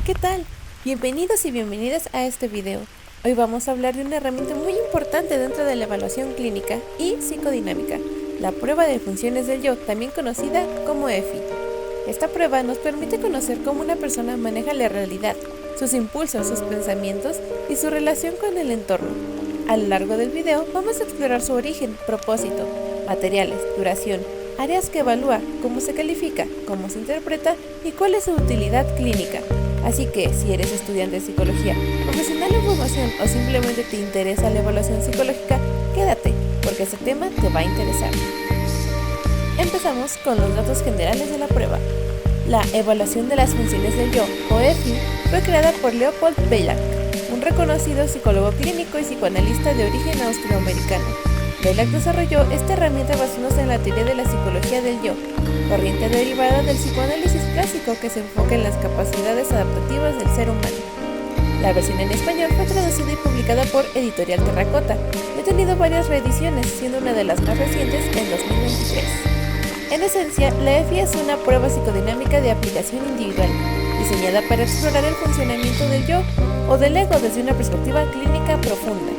¿qué tal? Bienvenidos y bienvenidas a este video. Hoy vamos a hablar de una herramienta muy importante dentro de la evaluación clínica y psicodinámica, la prueba de funciones del yo, también conocida como EFI. Esta prueba nos permite conocer cómo una persona maneja la realidad, sus impulsos, sus pensamientos y su relación con el entorno. A lo largo del video vamos a explorar su origen, propósito, materiales, duración, áreas que evalúa, cómo se califica, cómo se interpreta y cuál es su utilidad clínica. Así que, si eres estudiante de psicología, profesional en formación o simplemente te interesa la evaluación psicológica, quédate, porque este tema te va a interesar. Empezamos con los datos generales de la prueba. La evaluación de las funciones del yo, o EFI, fue creada por Leopold Belak, un reconocido psicólogo clínico y psicoanalista de origen austroamericano. Belak desarrolló esta herramienta basándose en la teoría de la psicología del yo, corriente derivada del psicoanálisis clásico que se enfoca en las capacidades adaptativas del ser humano. La versión en español fue traducida y publicada por Editorial Terracota y ha tenido varias reediciones, siendo una de las más recientes en 2023. En esencia, la EFI es una prueba psicodinámica de aplicación individual, diseñada para explorar el funcionamiento del yo o del ego desde una perspectiva clínica profunda.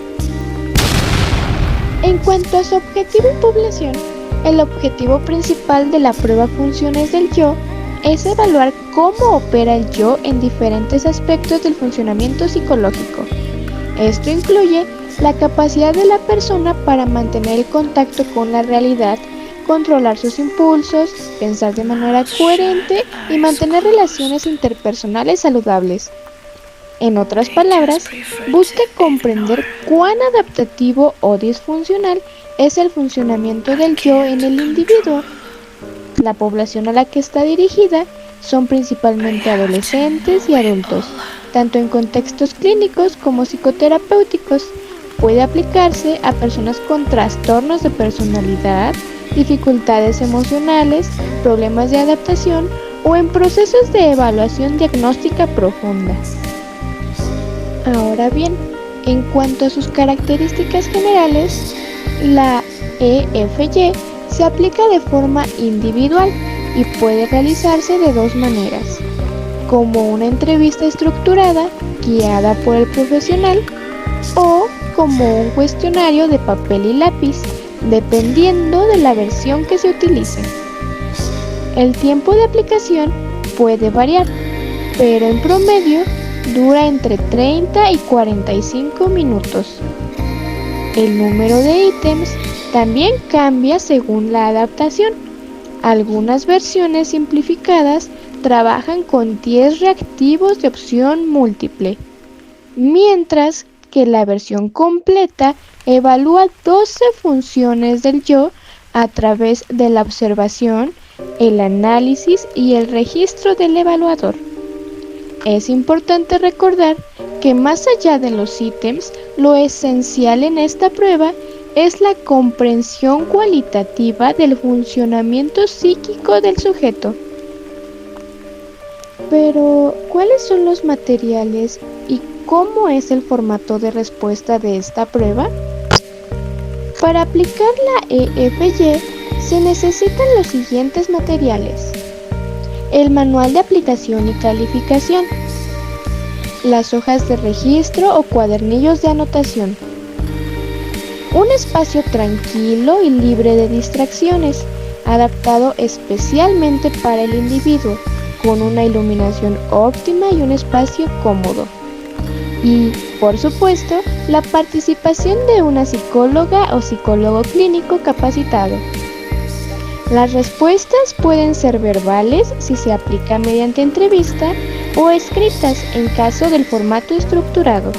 En cuanto a su objetivo y población, el objetivo principal de la prueba Funciones del Yo es evaluar cómo opera el yo en diferentes aspectos del funcionamiento psicológico. Esto incluye la capacidad de la persona para mantener el contacto con la realidad, controlar sus impulsos, pensar de manera coherente y mantener relaciones interpersonales saludables. En otras palabras, busca comprender cuán adaptativo o disfuncional es el funcionamiento del yo en el individuo. La población a la que está dirigida son principalmente adolescentes y adultos, tanto en contextos clínicos como psicoterapéuticos. Puede aplicarse a personas con trastornos de personalidad, dificultades emocionales, problemas de adaptación o en procesos de evaluación diagnóstica profunda. Ahora bien, en cuanto a sus características generales, la EFY se aplica de forma individual y puede realizarse de dos maneras, como una entrevista estructurada guiada por el profesional o como un cuestionario de papel y lápiz, dependiendo de la versión que se utilice. El tiempo de aplicación puede variar, pero en promedio dura entre 30 y 45 minutos. El número de ítems también cambia según la adaptación. Algunas versiones simplificadas trabajan con 10 reactivos de opción múltiple, mientras que la versión completa evalúa 12 funciones del yo a través de la observación, el análisis y el registro del evaluador. Es importante recordar que más allá de los ítems, lo esencial en esta prueba es la comprensión cualitativa del funcionamiento psíquico del sujeto. Pero, ¿cuáles son los materiales y cómo es el formato de respuesta de esta prueba? Para aplicar la EFY se necesitan los siguientes materiales: el manual de aplicación y calificación, las hojas de registro o cuadernillos de anotación, un espacio tranquilo y libre de distracciones, adaptado especialmente para el individuo, con una iluminación óptima y un espacio cómodo. Y, por supuesto, la participación de una psicóloga o psicólogo clínico capacitado. Las respuestas pueden ser verbales si se aplica mediante entrevista o escritas en caso del formato estructurado.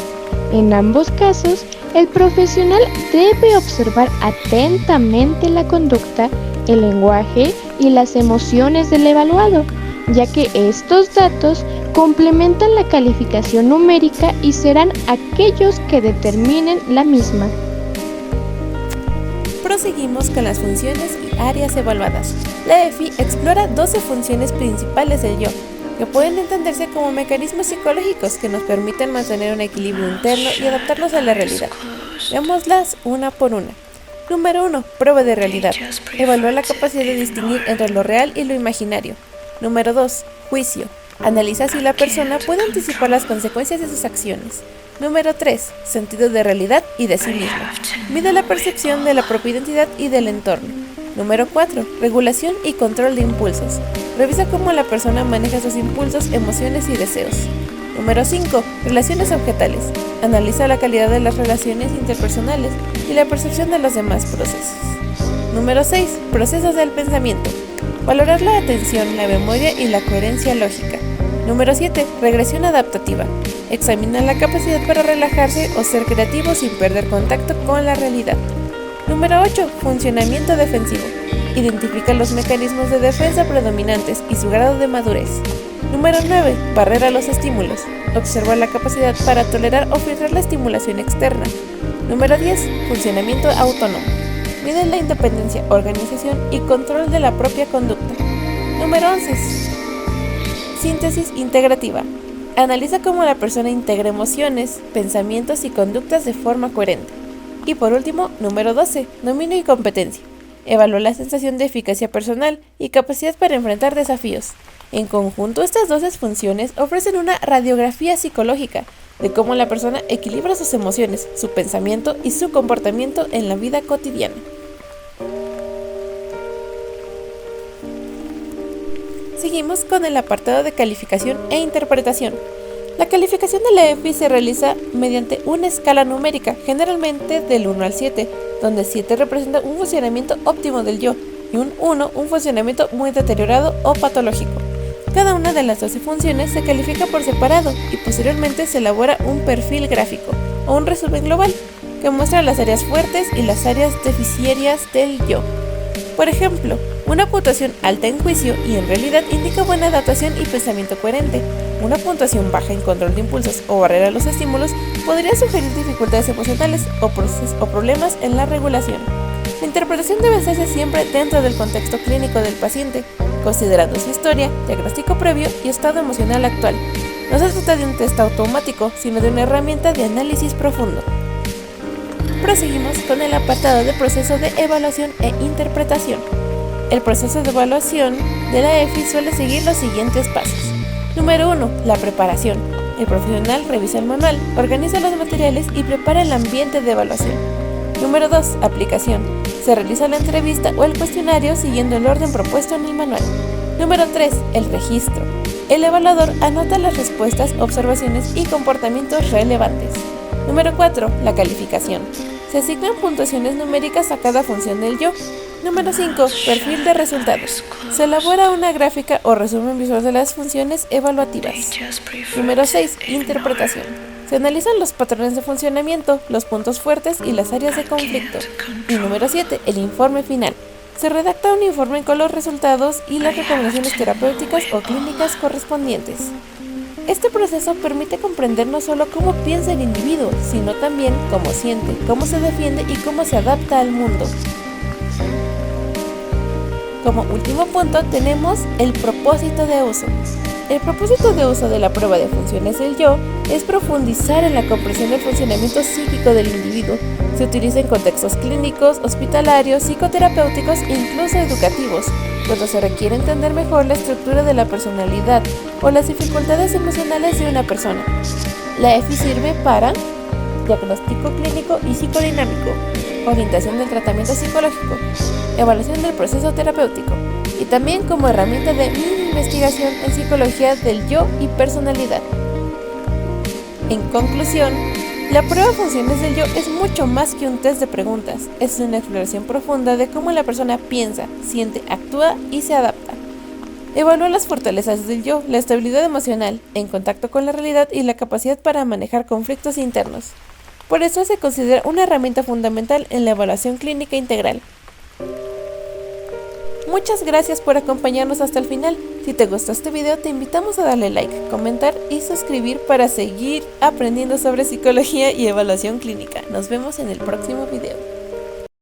En ambos casos, el profesional debe observar atentamente la conducta, el lenguaje y las emociones del evaluado, ya que estos datos complementan la calificación numérica y serán aquellos que determinen la misma. Proseguimos con las funciones y áreas evaluadas. La EFI explora 12 funciones principales del yo, que pueden entenderse como mecanismos psicológicos que nos permiten mantener un equilibrio interno y adaptarnos a la realidad. Veámoslas una por una. Número 1. Prueba de realidad. Evalúa la capacidad de distinguir entre lo real y lo imaginario. Número 2. Juicio. Analiza si la persona puede anticipar las consecuencias de sus acciones. Número 3. Sentido de realidad y de sí mismo. Mide la percepción de la propia identidad y del entorno. Número 4. Regulación y control de impulsos. Revisa cómo la persona maneja sus impulsos, emociones y deseos. Número 5. Relaciones objetales. Analiza la calidad de las relaciones interpersonales y la percepción de los demás procesos. Número 6. Procesos del pensamiento. Valorar la atención, la memoria y la coherencia lógica. Número 7. Regresión adaptativa. Examina la capacidad para relajarse o ser creativo sin perder contacto con la realidad. Número 8. Funcionamiento defensivo. Identifica los mecanismos de defensa predominantes y su grado de madurez. Número 9. Barrera a los estímulos. Observa la capacidad para tolerar o filtrar la estimulación externa. Número 10. Funcionamiento autónomo. Mide la independencia, organización y control de la propia conducta. Número 11. Síntesis integrativa. Analiza cómo la persona integra emociones, pensamientos y conductas de forma coherente. Y por último, número 12. Dominio y competencia. Evalúa la sensación de eficacia personal y capacidad para enfrentar desafíos. En conjunto, estas 12 funciones ofrecen una radiografía psicológica de cómo la persona equilibra sus emociones, su pensamiento y su comportamiento en la vida cotidiana. Seguimos con el apartado de calificación e interpretación. La calificación de la EFI se realiza mediante una escala numérica, generalmente del 1 al 7, donde 7 representa un funcionamiento óptimo del yo y un 1 un funcionamiento muy deteriorado o patológico. Cada una de las 12 funciones se califica por separado y posteriormente se elabora un perfil gráfico o un resumen global que muestra las áreas fuertes y las áreas deficitarias del yo. Por ejemplo, una puntuación alta en juicio y en realidad indica buena adaptación y pensamiento coherente. Una puntuación baja en control de impulsos o barrera a los estímulos podría sugerir dificultades emocionales o problemas en la regulación. La interpretación debe hacerse siempre dentro del contexto clínico del paciente, considerando su historia, diagnóstico previo y estado emocional actual. No se trata de un test automático, sino de una herramienta de análisis profundo. Proseguimos con el apartado de proceso de evaluación e interpretación. El proceso de evaluación de la EFI suele seguir los siguientes pasos. Número 1. La preparación. El profesional revisa el manual, organiza los materiales y prepara el ambiente de evaluación. Número 2. Aplicación. Se realiza la entrevista o el cuestionario siguiendo el orden propuesto en el manual. Número 3. El registro. El evaluador anota las respuestas, observaciones y comportamientos relevantes. Número 4. La calificación. Se asignan puntuaciones numéricas a cada función del yo. Número 5. Perfil de resultados. Se elabora una gráfica o resumen visual de las funciones evaluativas. Número 6. Interpretación. Se analizan los patrones de funcionamiento, los puntos fuertes y las áreas de conflicto. Y número 7. El informe final. Se redacta un informe con los resultados y las recomendaciones terapéuticas o clínicas correspondientes. Este proceso permite comprender no solo cómo piensa el individuo, sino también cómo siente, cómo se defiende y cómo se adapta al mundo. Como último punto tenemos el propósito de uso. El propósito de uso de la prueba de funciones del yo es profundizar en la comprensión del funcionamiento psíquico del individuo. Se utiliza en contextos clínicos, hospitalarios, psicoterapéuticos e incluso educativos, cuando se requiere entender mejor la estructura de la personalidad o las dificultades emocionales de una persona. La EFI sirve para diagnóstico clínico y psicodinámico, orientación del tratamiento psicológico, evaluación del proceso terapéutico y también como herramienta de investigación en psicología del yo y personalidad. En conclusión, la prueba de funciones del yo es mucho más que un test de preguntas, es una exploración profunda de cómo la persona piensa, siente, actúa y se adapta. Evalúa las fortalezas del yo, la estabilidad emocional, en contacto con la realidad y la capacidad para manejar conflictos internos. Por eso se considera una herramienta fundamental en la evaluación clínica integral. Muchas gracias por acompañarnos hasta el final. Si te gustó este video, te invitamos a darle like, comentar y suscribir para seguir aprendiendo sobre psicología y evaluación clínica. Nos vemos en el próximo video.